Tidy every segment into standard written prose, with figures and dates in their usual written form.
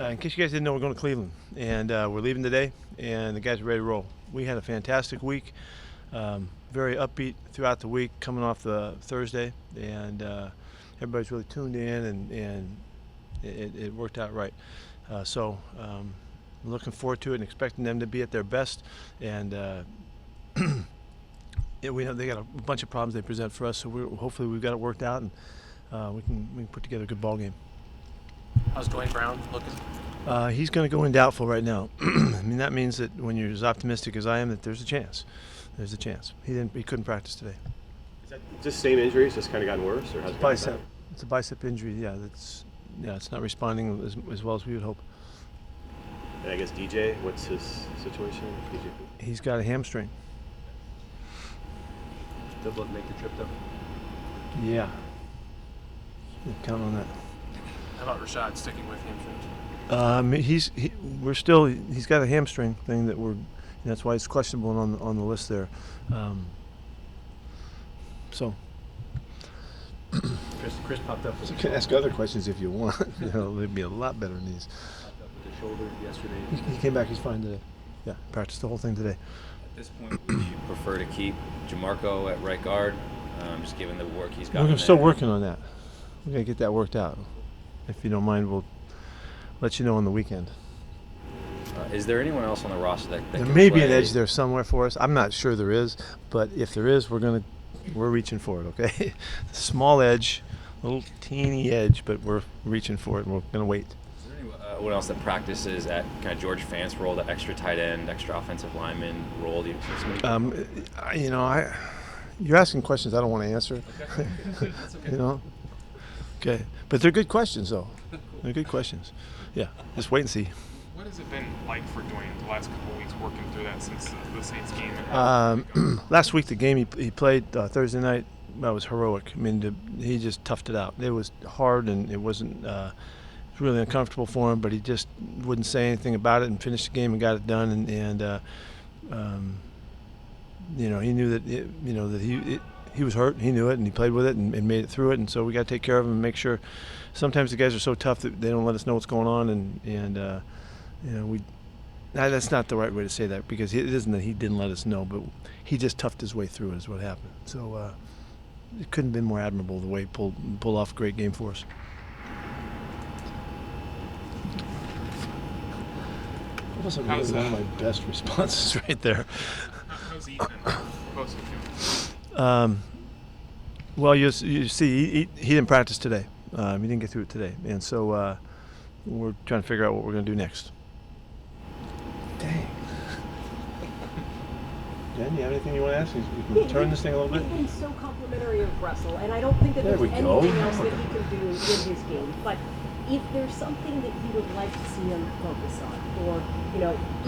In case you guys didn't know, we're going to Cleveland, and we're leaving today, and the guys are ready to roll. We had a fantastic week, very upbeat throughout the week, coming off the Thursday, and everybody's really tuned in, and it worked out right. So looking forward to it and expecting them to be at their best, and we know they got a bunch of problems they present for us, so hopefully we've got it worked out, and we can put together a good ball game. How's Dwayne Brown looking? He's going to go in doubtful right now. I mean, that means that when you're as optimistic as I am, that there's a chance. There's a chance. He couldn't practice today. Is that just same injury? It's just kind of gotten worse, or has it gotten Bicep. better? It's a bicep injury. Yeah, it's not responding as well as we would hope. And I guess DJ, what's his situation? He's got a hamstring. Still able to make the trip though? Yeah. Count on that. How about Rashad sticking with hamstrings? He's got a hamstring thing that that's why it's questionable on the list there. So. Chris popped up with You can ask other questions if you want. They'd be a lot better than these. the shoulder yesterday. He came back. He's fine today. Yeah, practiced the whole thing today. At this point, would you prefer to keep Jamarco at right guard, just given the work he's got? We're still working on that. We're gonna get that worked out. If you don't mind, we'll let you know on the weekend. Is there anyone else on the roster that There can may be an play? edge there somewhere for us. I'm not sure there is, but if there is, we're reaching for it. Okay, small edge, little teeny edge, but we're reaching for it, and we're gonna wait. Is there anyone else that practices at kind of George Fant's role, that extra tight end, extra offensive lineman role? You're asking questions I don't want to answer. Okay. That's okay. Okay, but they're good questions though. They're good questions. Yeah, just wait and see. What has it been like for Dwayne the last couple of weeks working through that since the Saints game? Last week, the game he played Thursday night, that was heroic. I mean, he just toughed it out. It was hard, and it wasn't it was really uncomfortable for him, but he just wouldn't say anything about it and finished the game and got it done. And he knew that that he was hurt. He knew it, and he played with it and made it through it. And so we got to take care of him and make sure. Sometimes the guys are so tough that they don't let us know what's going on, and that's not the right way to say that, because it isn't that he didn't let us know, but he just toughed his way through it is what happened. So it couldn't have been more admirable the way he pulled off a great game for us. That wasn't really one of my best responses right there. How's Ethan post-game? Well, you see, he didn't practice today. He didn't get through it today, and so we're trying to figure out what we're going to do next. Dang. Jen, you have anything you want to ask? We can turn this thing a little bit. He's been so complimentary of Russell, and I don't think that There there's we go. anything else that he can do in his game. But if there's something that he would like to see him focus on, or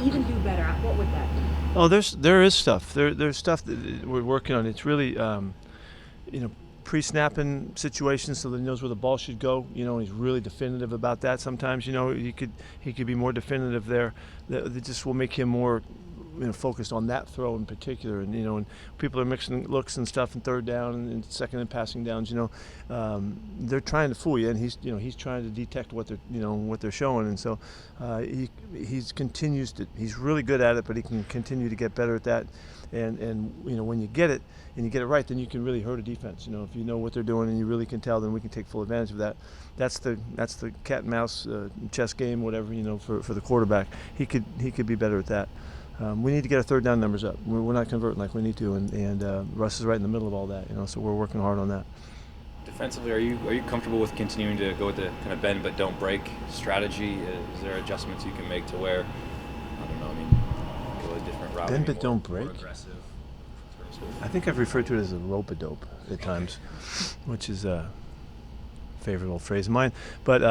even do better at, what would that be? Oh, there is stuff. There's stuff that we're working on. It's really, pre-snapping situations so that he knows where the ball should go. He's really definitive about that. Sometimes, he could be more definitive there. That just will make him more, focused on that throw in particular. And people are mixing looks and stuff in third down and second and passing downs. They're trying to fool you, and he's trying to detect what they're showing. And so he's really good at it, but he can continue to get better at that. And when you get it and you get it right, then you can really hurt a defense. If you know what they're doing and you really can tell, then we can take full advantage of that. That's the cat and mouse chess game, whatever, for the quarterback. He could be better at that. We need to get our third down numbers up. We're not converting like we need to, and Russ is right in the middle of all that. So we're working hard on that. Defensively, are you comfortable with continuing to go with the kind of bend but don't break strategy? Is there adjustments you can make to where, go a different route? Bend but don't break? More aggressive. I think I've referred to it as a rope-a-dope at times, which is a favorite phrase of mine. But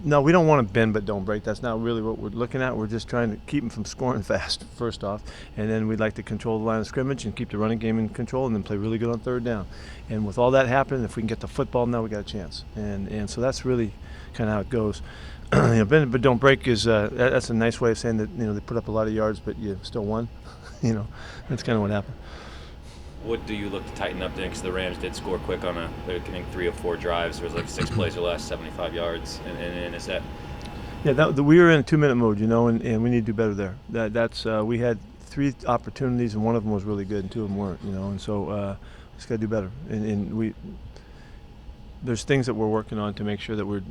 no, we don't want to bend but don't break. That's not really what we're looking at. We're just trying to keep them from scoring fast, first off. And then we'd like to control the line of scrimmage and keep the running game in control, and then play really good on third down. And with all that happening, if we can get the football, now we got a chance. And so that's really kind of how it goes. Bend but don't break is that's a nice way of saying that they put up a lot of yards, but you still won. That's kind of what happened. What do you look to tighten up next? The Rams did score quick on I think 3 or 4 drives. There was like 6 plays or less, 75 yards, and is that? Yeah, we were in a 2-minute mode, and we need to do better there. That's we had 3 opportunities, and one of them was really good, and 2 of them weren't, and so we just got to do better. And there's things that we're working on to make sure that we're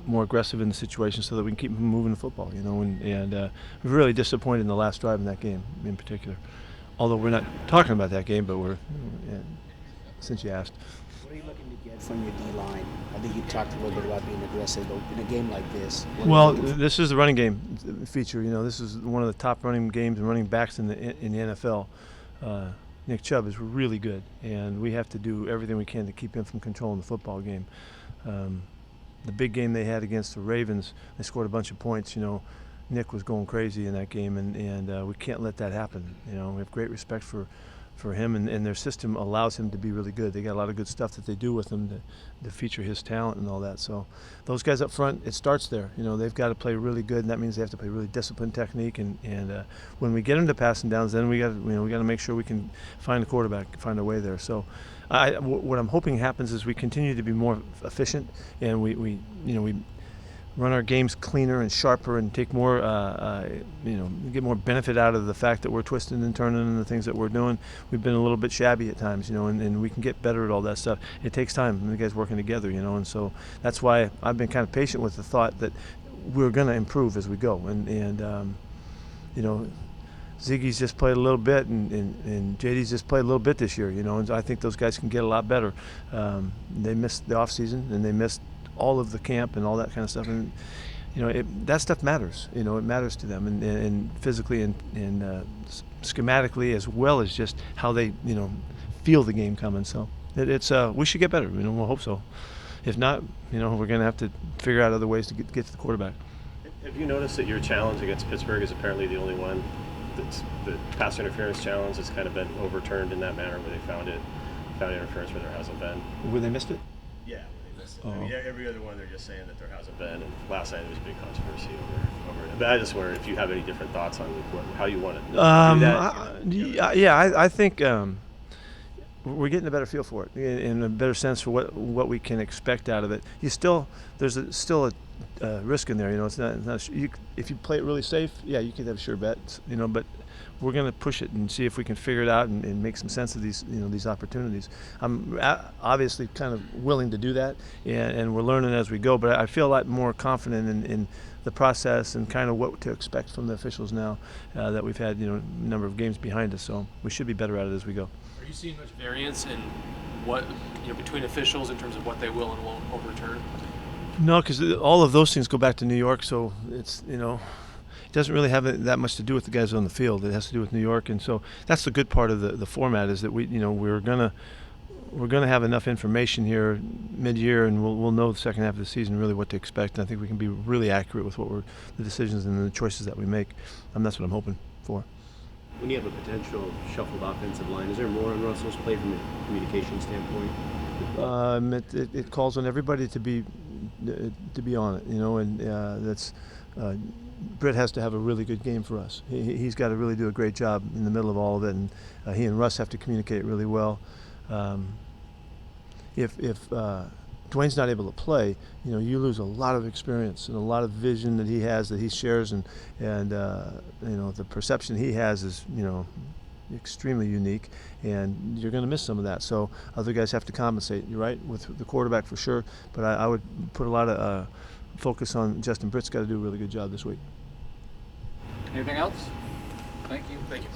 more aggressive in the situation so that we can keep moving the football, and we're really disappointed in the last drive in that game in particular. Although we're not talking about that game, but since you asked. What are you looking to get from your D-line? I think you talked a little bit about being aggressive, but in a game like this. Well, this is the running game feature. This is one of the top running games and running backs in the NFL. Nick Chubb is really good, and we have to do everything we can to keep him from controlling the football game. The big game they had against the Ravens, they scored a bunch of points. Nick was going crazy in that game, and we can't let that happen. We have great respect for him, and their system allows him to be really good. They got a lot of good stuff that they do with him to feature his talent and all that. So those guys up front, it starts there. They've got to play really good, and that means they have to play really disciplined technique. And when we get into passing downs, then we got to make sure we can find the quarterback, find a way there. So what I'm hoping happens is we continue to be more efficient, and we run our games cleaner and sharper and take more, get more benefit out of the fact that we're twisting and turning and the things that we're doing. We've been a little bit shabby at times, and we can get better at all that stuff. It takes time, and the guys working together, and so that's why I've been kind of patient with the thought that we're going to improve as we go. And Ziggy's just played a little bit, and JD's just played a little bit this year, and I think those guys can get a lot better. They missed the off season, and they missed all of the camp and all that kind of stuff, and that stuff matters. It matters to them, and physically and schematically, as well as just how they feel the game coming. So it's we should get better. We'll hope so. If not, we're going to have to figure out other ways to get to the quarterback. Have you noticed that your challenge against Pittsburgh is apparently the only one that's the pass interference challenge that's kind of been overturned in that manner, where they found interference where there hasn't been? Where they missed it? Yeah, they missed it. I mean, every other one they're just saying that there hasn't been. And last night there was a big controversy over it. But I just wonder if you have any different thoughts on how you want to do that. I think we're getting a better feel for it and a better sense for what we can expect out of it. There's still a risk in there. It's not if you play it really safe, you could have sure bets. But we're going to push it and see if we can figure it out and make some sense of these opportunities. I'm obviously kind of willing to do that, and we're learning as we go. But I feel a lot more confident in the process and kind of what to expect from the officials now that we've had a number of games behind us. So we should be better at it as we go. Are you seeing much variance in what between officials in terms of what they will and won't overturn? No, because all of those things go back to New York, so it's it doesn't really have that much to do with the guys on the field. It has to do with New York, and so that's the good part of the format is that we're gonna have enough information here mid-year, and we'll know the second half of the season really what to expect. And I think we can be really accurate with the decisions and the choices that we make. That's what I'm hoping for. When you have a potential shuffled offensive line, is there more on Russell's play from a communication standpoint? It calls on everybody to be on it, and that's Britt has to have a really good game for us. He's got to really do a great job in the middle of all of it, and he and Russ have to communicate really well. If Dwayne's not able to play, you lose a lot of experience and a lot of vision that he has, that he shares, and the perception he has is extremely unique, and you're going to miss some of that. So other guys have to compensate. You're right with the quarterback for sure, but I would put a lot of focus on Justin Britt's got to do a really good job this week. Anything else? Thank you. Thank you.